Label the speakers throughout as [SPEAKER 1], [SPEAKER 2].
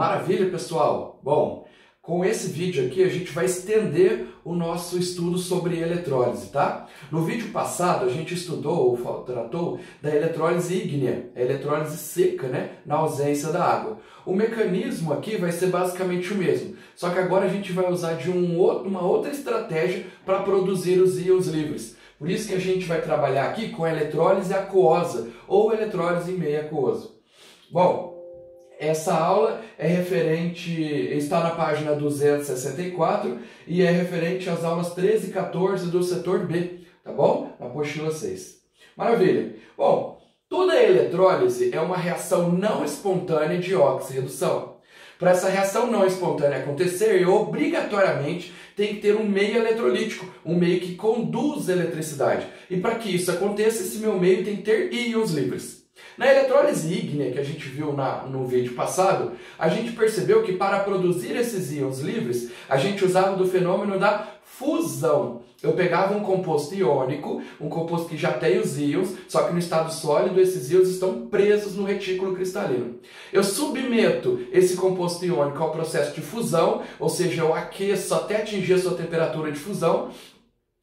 [SPEAKER 1] Maravilha, pessoal! Bom, com esse vídeo aqui a gente vai estender o nosso estudo sobre eletrólise, tá? No vídeo passado a gente estudou ou tratou da eletrólise ígnea, a eletrólise seca, né? Na ausência da água. O mecanismo aqui vai ser basicamente o mesmo, só que agora a gente vai usar de uma outra estratégia para produzir os íons livres. Por isso que a gente vai trabalhar aqui com a eletrólise aquosa ou eletrólise em meio aquoso. Bom, essa aula é está na página 264 e é referente às aulas 13 e 14 do setor B, tá bom? Na apostila 6. Maravilha! Bom, toda eletrólise é uma reação não espontânea de oxirredução. Para essa reação não espontânea acontecer, obrigatoriamente tem que ter um meio eletrolítico, um meio que conduz eletricidade. E para que isso aconteça, esse meu meio tem que ter íons livres. Na eletrólise ígnea, que a gente viu no vídeo passado, a gente percebeu que para produzir esses íons livres, a gente usava do fenômeno da fusão. Eu pegava um composto iônico, um composto que já tem os íons, só que no estado sólido esses íons estão presos no retículo cristalino. Eu submeto esse composto iônico ao processo de fusão, ou seja, eu aqueço até atingir a sua temperatura de fusão,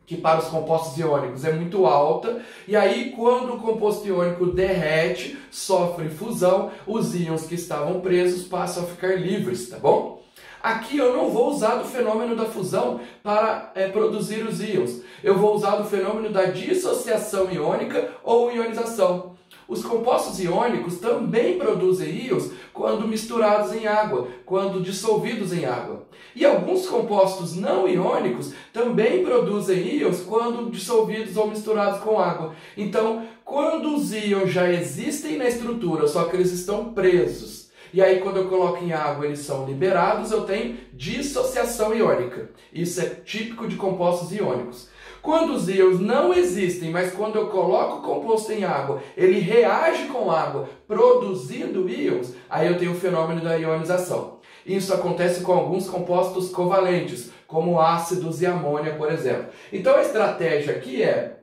[SPEAKER 1] que para os compostos iônicos é muito alta, e aí quando o composto iônico derrete, sofre fusão, os íons que estavam presos passam a ficar livres, tá bom? Aqui eu não vou usar do fenômeno da fusão para produzir os íons, eu vou usar do fenômeno da dissociação iônica ou ionização. Os compostos iônicos também produzem íons quando misturados em água, quando dissolvidos em água. E alguns compostos não iônicos também produzem íons quando dissolvidos ou misturados com água. Então, quando os íons já existem na estrutura, só que eles estão presos, e aí quando eu coloco em água eles são liberados, eu tenho dissociação iônica. Isso é típico de compostos iônicos. Quando os íons não existem, mas quando eu coloco o composto em água, ele reage com água, produzindo íons, aí eu tenho o fenômeno da ionização. Isso acontece com alguns compostos covalentes, como ácidos e amônia, por exemplo. Então a estratégia aqui é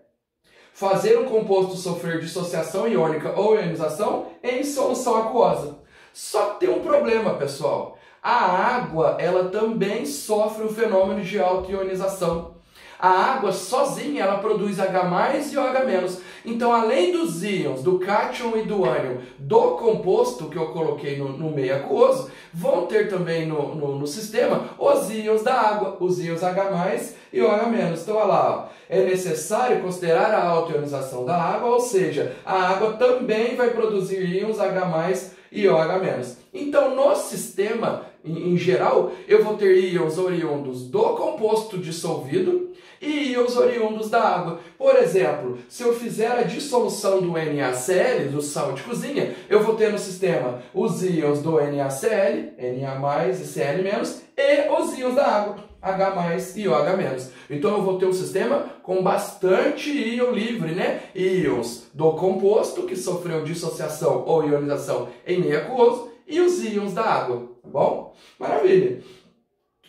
[SPEAKER 1] fazer um composto sofrer dissociação iônica ou ionização em solução aquosa. Só que tem um problema, pessoal. A água, ela também sofre o fenômeno de autoionização. A água sozinha ela produz H+ e OH-. Então, além dos íons, do cátion e do ânion do composto que eu coloquei no meio aquoso, vão ter também no sistema os íons da água, os íons H+ e OH-. Então, olha lá, ó, é necessário considerar a autoionização da água, ou seja, a água também vai produzir íons H+ e OH-. Então, no sistema, em geral, eu vou ter íons oriundos do composto dissolvido e íons oriundos da água. Por exemplo, se eu fizer a dissolução do NaCl, do sal de cozinha, eu vou ter no sistema os íons do NaCl, Na+ e Cl-, e os íons da água, H+ e OH-. Então eu vou ter um sistema com bastante íon livre, né? Íons do composto, que sofreu dissociação ou ionização em meio aquoso, e os íons da água, tá bom? Maravilha!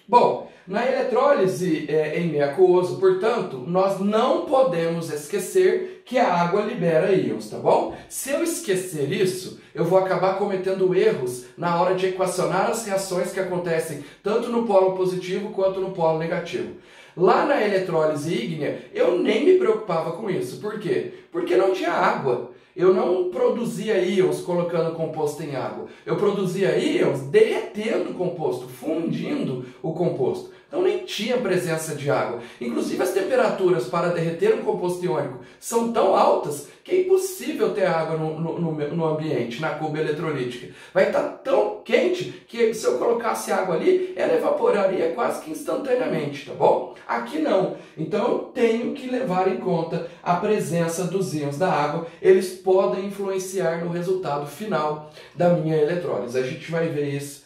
[SPEAKER 1] Bom, na eletrólise em meio aquoso, portanto, nós não podemos esquecer que a água libera íons, tá bom? Se eu esquecer isso, eu vou acabar cometendo erros na hora de equacionar as reações que acontecem tanto no polo positivo quanto no polo negativo. Lá na eletrólise ígnea, eu nem me preocupava com isso. Por quê? Porque não tinha água. Eu não produzia íons colocando composto em água. Eu produzia íons derretendo o composto, fundindo o composto. Então nem tinha presença de água. Inclusive as temperaturas para derreter um composto iônico são tão altas que é impossível ter água no ambiente, na cuba eletrolítica. Vai estar tão quente que se eu colocasse água ali, ela evaporaria quase que instantaneamente, tá bom? Aqui não. Então eu tenho que levar em conta a presença dos íons da água. Eles podem influenciar no resultado final da minha eletrólise. A gente vai ver isso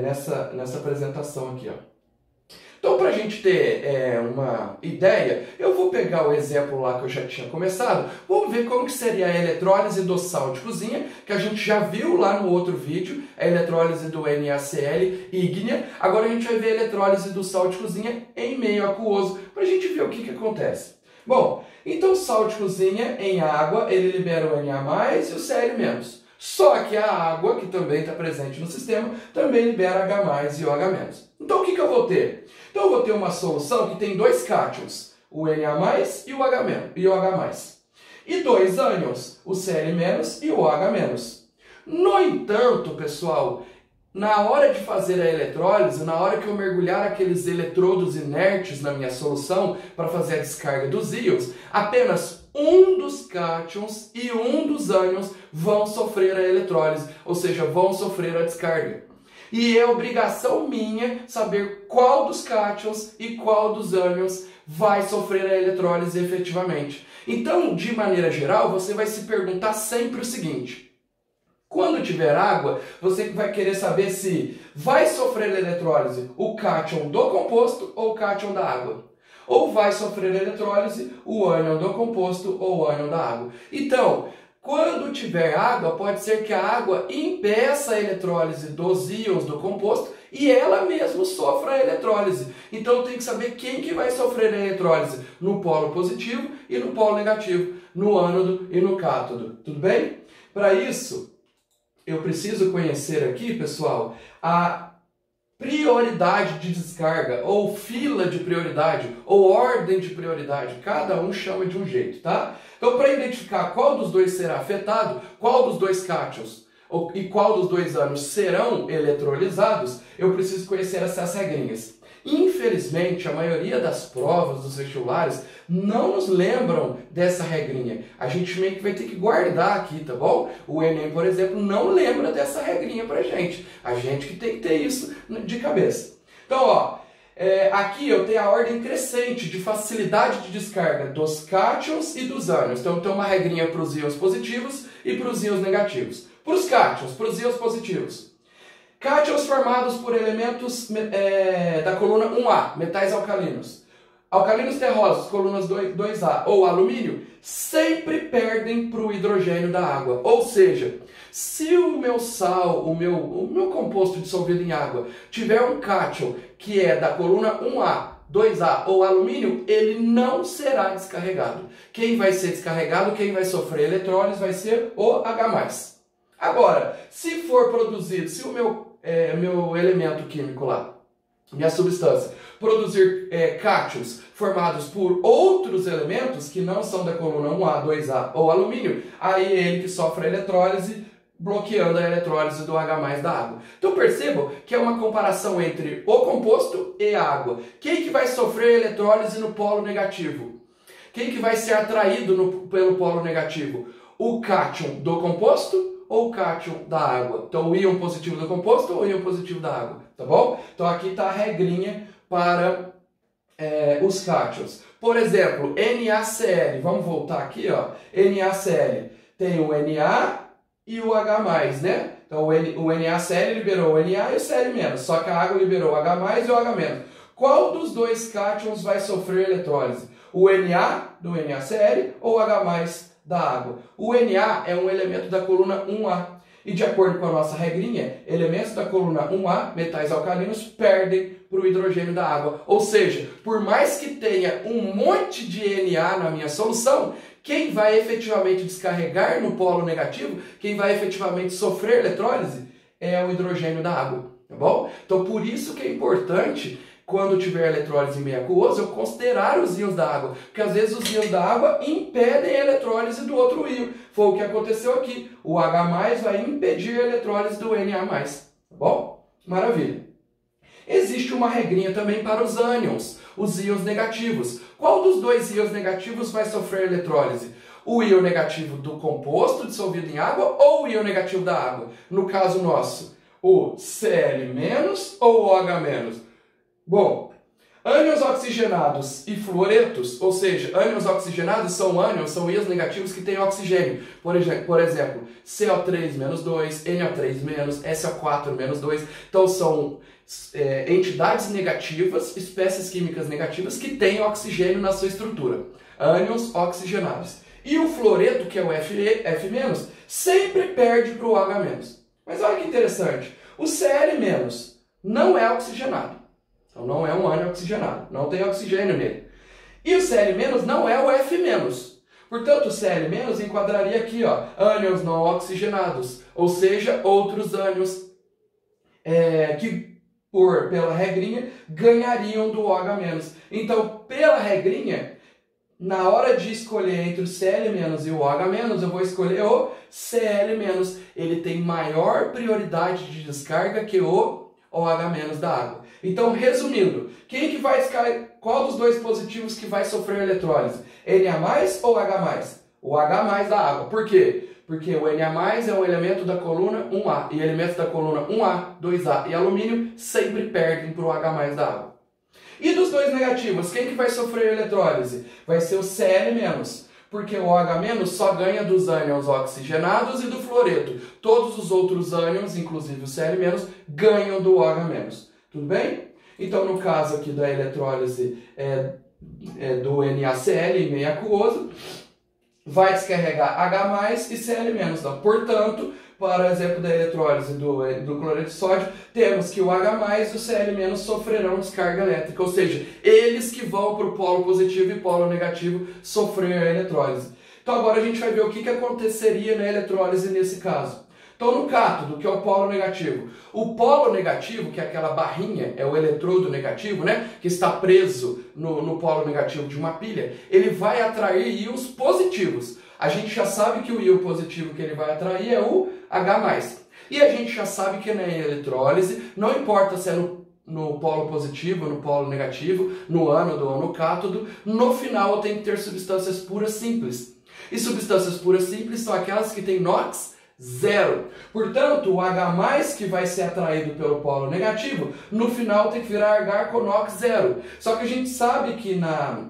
[SPEAKER 1] nessa apresentação aqui, ó. Então, para a gente ter uma ideia, eu vou pegar o exemplo lá que eu já tinha começado. Vamos ver como que seria a eletrólise do sal de cozinha, que a gente já viu lá no outro vídeo, a eletrólise do NaCl ígnea. Agora a gente vai ver a eletrólise do sal de cozinha em meio aquoso, para a gente ver o que acontece. Bom, então o sal de cozinha em água, ele libera o Na+ e o Cl-. Só que a água, que também está presente no sistema, também libera H+, e OH-. Então o que eu vou ter? Então eu vou ter uma solução que tem dois cátions, o Na+, e o OH+. E dois ânions, o Cl- e o OH-. No entanto, pessoal, na hora de fazer a eletrólise, na hora que eu mergulhar aqueles eletrodos inertes na minha solução para fazer a descarga dos íons, apenas um dos cátions e um dos ânions vão sofrer a eletrólise, ou seja, vão sofrer a descarga. E é obrigação minha saber qual dos cátions e qual dos ânions vai sofrer a eletrólise efetivamente. Então, de maneira geral, você vai se perguntar sempre o seguinte: quando tiver água, você vai querer saber se vai sofrer eletrólise o cátion do composto ou o cátion da água. Ou vai sofrer eletrólise o ânion do composto ou o ânion da água. Então, quando tiver água, pode ser que a água impeça a eletrólise dos íons do composto e ela mesma sofra a eletrólise. Então, tem que saber quem que vai sofrer a eletrólise no polo positivo e no polo negativo, no ânodo e no cátodo. Tudo bem? Para isso, eu preciso conhecer aqui, pessoal, a prioridade de descarga, ou fila de prioridade, ou ordem de prioridade. Cada um chama de um jeito, tá? Então, para identificar qual dos dois será afetado, qual dos dois cátions e qual dos dois ânions serão eletrolizados, eu preciso conhecer essas regrinhas. Infelizmente, a maioria das provas dos vestibulares não nos lembram dessa regrinha. A gente meio que vai ter que guardar aqui, tá bom? O Enem, por exemplo, não lembra dessa regrinha pra gente. A gente que tem que ter isso de cabeça. Então, ó, aqui eu tenho a ordem crescente de facilidade de descarga dos cátions e dos ânions. Então, tem uma regrinha para os íons positivos e para os íons negativos. Para os cátions, para os íons positivos. Cátions formados por elementos da coluna 1A, metais alcalinos. Alcalinos terrosos, colunas 2A, ou alumínio, sempre perdem para o hidrogênio da água. Ou seja, se o meu sal, o meu composto dissolvido em água, tiver um cátion que é da coluna 1A, 2A ou alumínio, ele não será descarregado. Quem vai ser descarregado, quem vai sofrer eletrólise vai ser o H+. Agora, se for produzido, se o meu elemento químico lá, minha substância, produzir cátions formados por outros elementos que não são da coluna 1A, 2A ou alumínio, aí é ele que sofre a eletrólise, bloqueando a eletrólise do H+ da água. Então percebam que é uma comparação entre o composto e a água. Quem que vai sofrer eletrólise no polo negativo? Quem que vai ser atraído pelo polo negativo? O cátion do composto ou o cátion da água? Então o íon positivo do composto ou o íon positivo da água, tá bom? Então aqui está a regrinha para os cátions. Por exemplo, NaCl, vamos voltar aqui, ó. NaCl tem o Na e o H+, né? Então o NaCl liberou o Na e o Cl-, só que a água liberou o H+ e o H-. Qual dos dois cátions vai sofrer eletrólise? O Na do NaCl ou o H+ da água? O Na é um elemento da coluna 1A. E de acordo com a nossa regrinha, elementos da coluna 1A, metais alcalinos, perdem para o hidrogênio da água. Ou seja, por mais que tenha um monte de Na na minha solução, quem vai efetivamente descarregar no polo negativo, quem vai efetivamente sofrer eletrólise, é o hidrogênio da água. Tá bom? Então por isso que é importante, quando tiver eletrólise em meio aquoso, eu considerar os íons da água. Porque às vezes os íons da água impedem a eletrólise do outro íon. Foi o que aconteceu aqui. O H+ vai impedir a eletrólise do Na+. Tá bom? Maravilha. Existe uma regrinha também para os ânions, os íons negativos. Qual dos dois íons negativos vai sofrer eletrólise? O íon negativo do composto dissolvido em água ou o íon negativo da água? No caso nosso, o Cl- ou o OH-. Bom, ânions oxigenados e fluoretos, ou seja, ânions oxigenados são íons negativos que têm oxigênio. Por exemplo, CO3-2, NO3-, SO4-2. Então são entidades negativas, espécies químicas negativas que têm oxigênio na sua estrutura. Ânions oxigenados. E o fluoreto, que é o F-, sempre perde para o OH-. Mas olha que interessante, o Cl- não é oxigenado. Então não é um ânion oxigenado, não tem oxigênio nele. E o Cl- não é o F-, Portanto, o Cl- enquadraria aqui, ó, ânions não oxigenados, ou seja, outros ânions que, pela regrinha, ganhariam do OH-. Então, pela regrinha, na hora de escolher entre o Cl- e o OH-, eu vou escolher o Cl-. Ele tem maior prioridade de descarga que o OH- da água. Então, resumindo, qual dos dois positivos que vai sofrer eletrólise? Na- ou H+? O H+ da água. Por quê? Porque o Na- é um elemento da coluna 1A, e elementos da coluna 1A, 2A e alumínio sempre perdem para o H+ da água. E dos dois negativos, quem que vai sofrer eletrólise? Vai ser o Cl-, porque o OH- só ganha dos ânions oxigenados e do fluoreto. Todos os outros ânions, inclusive o Cl-, ganham do OH-. Tudo bem? Então, no caso aqui da eletrólise do NaCl em meio aquoso, vai descarregar H+ e Cl-. Então, portanto, para exemplo da eletrólise do cloreto de sódio, temos que o H+ e o Cl- sofrerão descarga elétrica, ou seja, eles que vão para o polo positivo e polo negativo sofrer a eletrólise. Então agora a gente vai ver o que aconteceria na eletrólise nesse caso. Então no cátodo, que é o polo negativo, que é aquela barrinha, é o eletrodo negativo, né, que está preso no polo negativo de uma pilha, ele vai atrair íons positivos. A gente já sabe que o íon positivo que ele vai atrair é o H+. E a gente já sabe que na eletrólise, não importa se é no polo positivo, no polo negativo, no ânodo ou no cátodo, no final tem que ter substâncias puras simples. E substâncias puras simples são aquelas que têm NOx 0. Portanto, o H+ que vai ser atraído pelo polo negativo, no final tem que virar H com NOx 0. Só que a gente sabe que na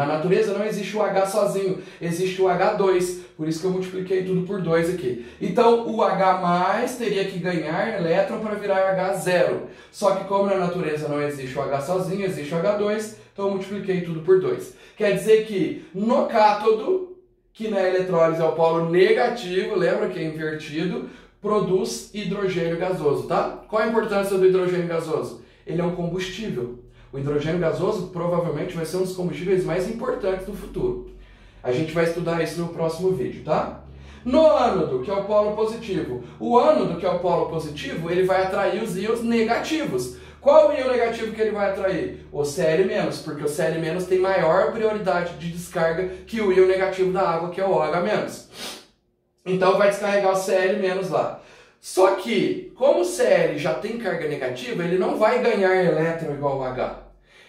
[SPEAKER 1] natureza não existe o H sozinho, existe o H2, por isso que eu multipliquei tudo por 2 aqui. Então o H+ teria que ganhar elétron para virar H0, só que como na natureza não existe o H sozinho, existe o H2, então eu multipliquei tudo por 2. Quer dizer que no cátodo, que na eletrólise é o polo negativo, lembra que é invertido, produz hidrogênio gasoso, tá? Qual a importância do hidrogênio gasoso? Ele é um combustível. O hidrogênio gasoso provavelmente vai ser um dos combustíveis mais importantes do futuro. A gente vai estudar isso no próximo vídeo, tá? No ânodo, que é o polo positivo. O ânodo, que é o polo positivo, ele vai atrair os íons negativos. Qual o íon negativo que ele vai atrair? O Cl-, porque o Cl- tem maior prioridade de descarga que o íon negativo da água, que é o OH-. Então vai descarregar o Cl- lá. Só que, como o Cl já tem carga negativa, ele não vai ganhar elétron igual ao H.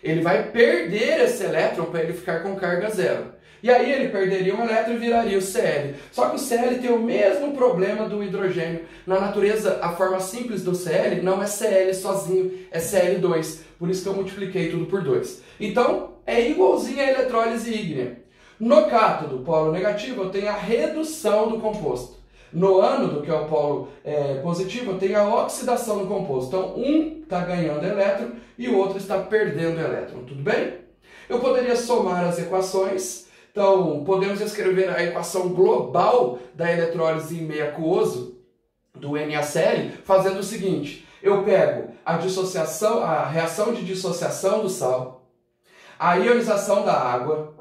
[SPEAKER 1] Ele vai perder esse elétron para ele ficar com carga 0. E aí ele perderia um elétron e viraria o Cl. Só que o Cl tem o mesmo problema do hidrogênio. Na natureza, a forma simples do Cl não é Cl sozinho, é Cl2. Por isso que eu multipliquei tudo por 2. Então, é igualzinho a eletrólise ígnea. No cátodo, polo negativo, eu tenho a redução do composto. No ânodo, que é o polo positivo, eu tenho a oxidação do composto. Então, um está ganhando elétron e o outro está perdendo elétron. Tudo bem? Eu poderia somar as equações. Então, podemos escrever a equação global da eletrólise em meio aquoso do NaCl fazendo o seguinte. Eu pego a reação de dissociação do sal, a ionização da água,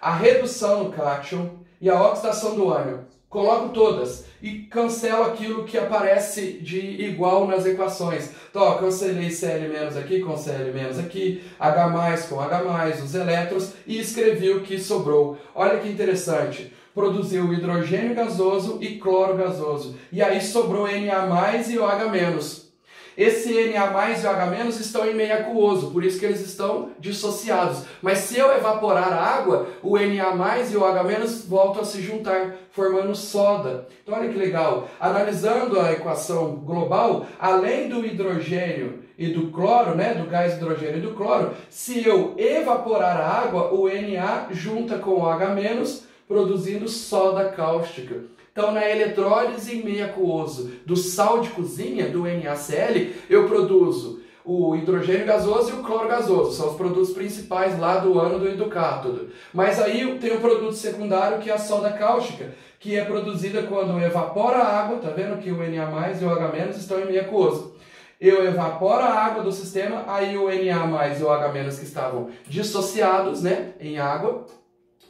[SPEAKER 1] a redução do cátion e a oxidação do ânion. Coloco todas e cancelo aquilo que aparece de igual nas equações. Então, ó, cancelei Cl- aqui com Cl- aqui, H+ com H+, os elétrons, e escrevi o que sobrou. Olha que interessante. Produziu hidrogênio gasoso e cloro gasoso. E aí sobrou Na+ e OH-. Esse Na+ e OH- estão em meio aquoso, por isso que eles estão dissociados. Mas se eu evaporar a água, o Na+ e o OH- voltam a se juntar, formando soda. Então olha que legal. Analisando a equação global, além do hidrogênio e do cloro, né, do gás hidrogênio e do cloro, se eu evaporar a água, o Na junta com o OH-, produzindo soda cáustica. Então, na eletrólise em meio aquoso do sal de cozinha, do NaCl, eu produzo o hidrogênio gasoso e o cloro gasoso. São os produtos principais lá do ânodo e do cátodo. Mas aí tem o produto secundário, que é a soda cáustica, que é produzida quando eu evaporo a água. Tá vendo que o Na+ e o OH- estão em meio aquoso. Eu evaporo a água do sistema, aí o Na+ e o OH- que estavam dissociados, né, em água,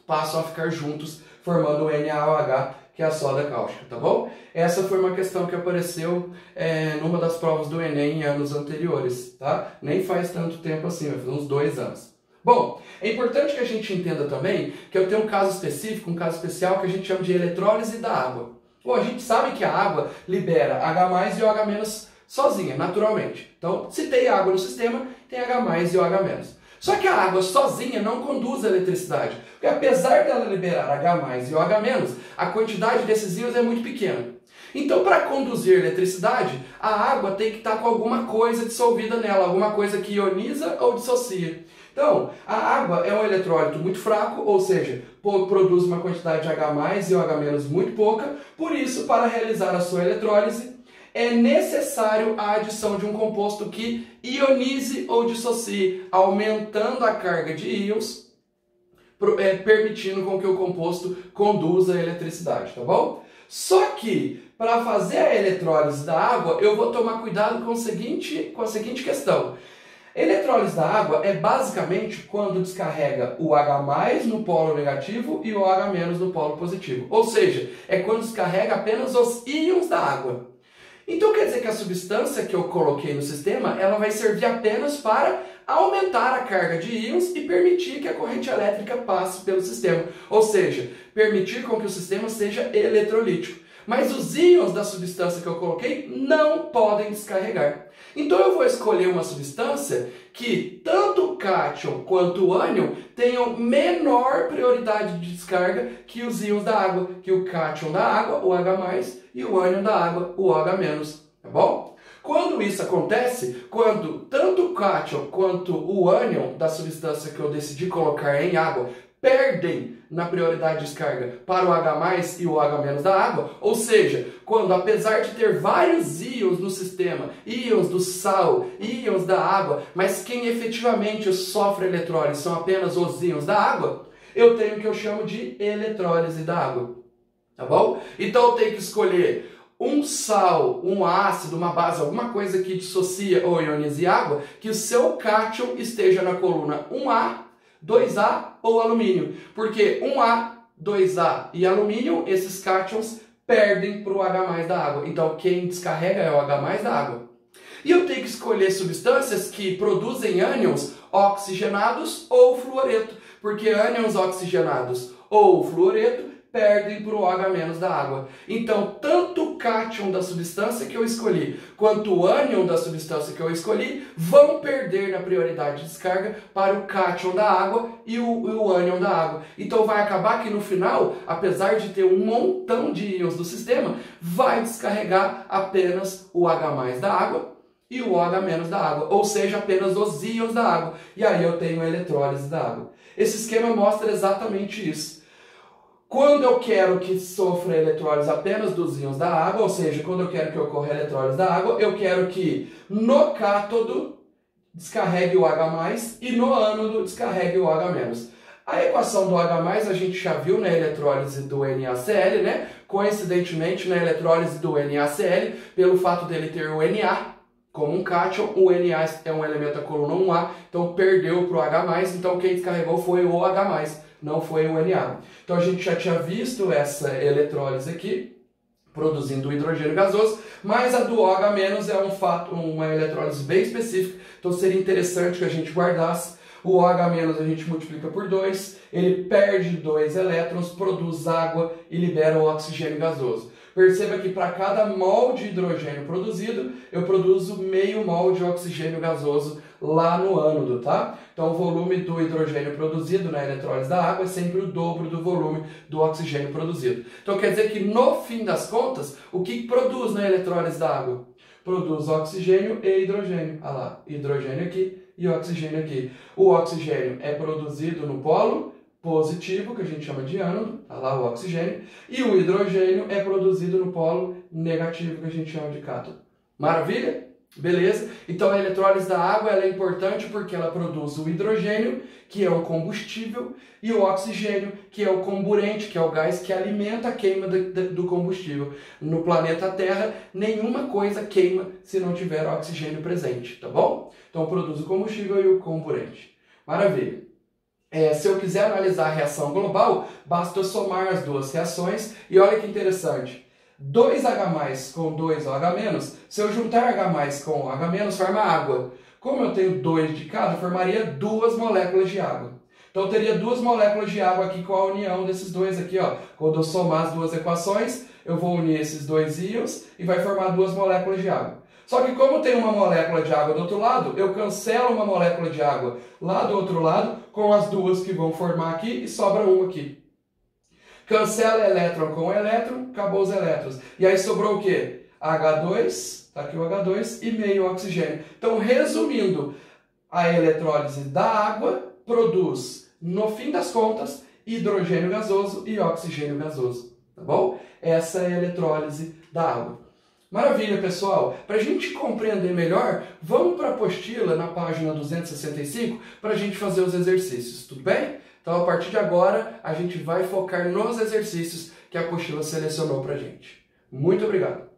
[SPEAKER 1] passam a ficar juntos, formando o NaOH, que é a soda cáustica, tá bom? Essa foi uma questão que apareceu numa das provas do Enem em anos anteriores, tá? Nem faz tanto tempo assim, vai fazer uns 2 anos. Bom, é importante que a gente entenda também que eu tenho um caso específico, um caso especial que a gente chama de eletrólise da água. Bom, a gente sabe que a água libera H+, e OH- sozinha, naturalmente. Então, se tem água no sistema, tem H+, e OH-. Só que a água sozinha não conduz a eletricidade, porque apesar dela liberar H+, e OH-, a quantidade desses íons é muito pequena. Então, para conduzir eletricidade, a água tem que estar com alguma coisa dissolvida nela, alguma coisa que ioniza ou dissocia. Então, a água é um eletrólito muito fraco, ou seja, produz uma quantidade de H+, e OH- muito pouca, por isso, para realizar a sua eletrólise, é necessário a adição de um composto que ionize ou dissocie, aumentando a carga de íons, permitindo com que o composto conduza a eletricidade, tá bom? Só que, para fazer a eletrólise da água, eu vou tomar cuidado com a seguinte questão. Eletrólise da água é basicamente quando descarrega o H+ no polo negativo e o OH- no polo positivo. Ou seja, é quando descarrega apenas os íons da água. Então quer dizer que a substância que eu coloquei no sistema, ela vai servir apenas para aumentar a carga de íons e permitir que a corrente elétrica passe pelo sistema. Ou seja, permitir com que o sistema seja eletrolítico. Mas os íons da substância que eu coloquei não podem descarregar. Então eu vou escolher uma substância que tanto o cátion quanto o ânion tenham menor prioridade de descarga que os íons da água, que o cátion da água, o H+, e o ânion da água, o OH-, tá bom? Quando isso acontece, quando tanto o cátion quanto o ânion da substância que eu decidi colocar em água perdem na prioridade de descarga para o H+ e o OH- da água, ou seja, quando apesar de ter vários íons no sistema, íons do sal, íons da água, mas quem efetivamente sofre eletrólise são apenas os íons da água, eu tenho o que eu chamo de eletrólise da água, tá bom? Então eu tenho que escolher um sal, um ácido, uma base, alguma coisa que dissocia ou ionize água, que o seu cátion esteja na coluna 1A, 2A ou alumínio, porque 1A, 2A e alumínio, esses cátions perdem para o H+ da água. Então quem descarrega é o H+ da água. E eu tenho que escolher substâncias que produzem ânions oxigenados ou fluoreto, porque ânions oxigenados ou fluoreto perdem para o OH- da água. Então, tanto o cátion da substância que eu escolhi, quanto o ânion da substância que eu escolhi, vão perder na prioridade de descarga para o cátion da água e o ânion da água. Então, vai acabar que no final, apesar de ter um montão de íons do sistema, vai descarregar apenas o H+ da água e o OH- da água, ou seja, apenas os íons da água. E aí eu tenho a eletrólise da água. Esse esquema mostra exatamente isso. Quando eu quero que sofra eletrólise apenas dos íons da água, ou seja, quando eu quero que ocorra a eletrólise da água, eu quero que no cátodo descarregue o H+ e no ânodo descarregue o OH-. A equação do H+ a gente já viu na eletrólise do NaCl, né? Coincidentemente, na eletrólise do NaCl, pelo fato dele ter o Na como um cátion, o Na é um elemento da coluna 1A, então perdeu para o H+, então quem descarregou foi o H+. Não foi o Na. Então a gente já tinha visto essa eletrólise aqui, produzindo o hidrogênio gasoso, mas a do OH- é um fato, uma eletrólise bem específica, então seria interessante que a gente guardasse. O OH- a gente multiplica por 2, ele perde 2 elétrons, produz água e libera o oxigênio gasoso. Perceba que para cada mol de hidrogênio produzido, eu produzo meio mol de oxigênio gasoso lá no ânodo, tá? Então o volume do hidrogênio produzido na eletrólise da água é sempre o dobro do volume do oxigênio produzido. Então quer dizer que no fim das contas, o que produz na eletrólise da água? Produz oxigênio e hidrogênio. Olha lá, hidrogênio aqui e oxigênio aqui. O oxigênio é produzido no polo positivo, que a gente chama de ânodo, olha lá o oxigênio, e o hidrogênio é produzido no polo negativo, que a gente chama de cátodo. Maravilha? Beleza? Então a eletrólise da água ela é importante porque ela produz o hidrogênio, que é o combustível, e o oxigênio, que é o comburente, que é o gás que alimenta a queima do combustível. No planeta Terra, nenhuma coisa queima se não tiver oxigênio presente, tá bom? Então produz o combustível e o comburente. Maravilha! se eu quiser analisar a reação global, basta eu somar as duas reações e olha que interessante. 2H+ com 2OH-, se eu juntar H+ com OH- forma água. Como eu tenho 2 de cada, eu formaria 2 moléculas de água. Então eu teria 2 moléculas de água aqui com a união desses dois aqui, ó. Quando eu somar as duas equações, eu vou unir esses dois íons e vai formar 2 moléculas de água. Só que como tem uma molécula de água do outro lado, eu cancelo uma molécula de água lá do outro lado com as duas que vão formar aqui e sobra uma aqui. Cancela elétron com elétron, acabou os elétrons. E aí sobrou o quê? H2, tá aqui o H2, e meio oxigênio. Então, resumindo, a eletrólise da água produz, no fim das contas, hidrogênio gasoso e oxigênio gasoso. Tá bom? Essa é a eletrólise da água. Maravilha, pessoal! Para a gente compreender melhor, vamos para a apostila na página 265 para a gente fazer os exercícios, tudo bem? Então, a partir de agora, a gente vai focar nos exercícios que a apostila selecionou para a gente. Muito obrigado!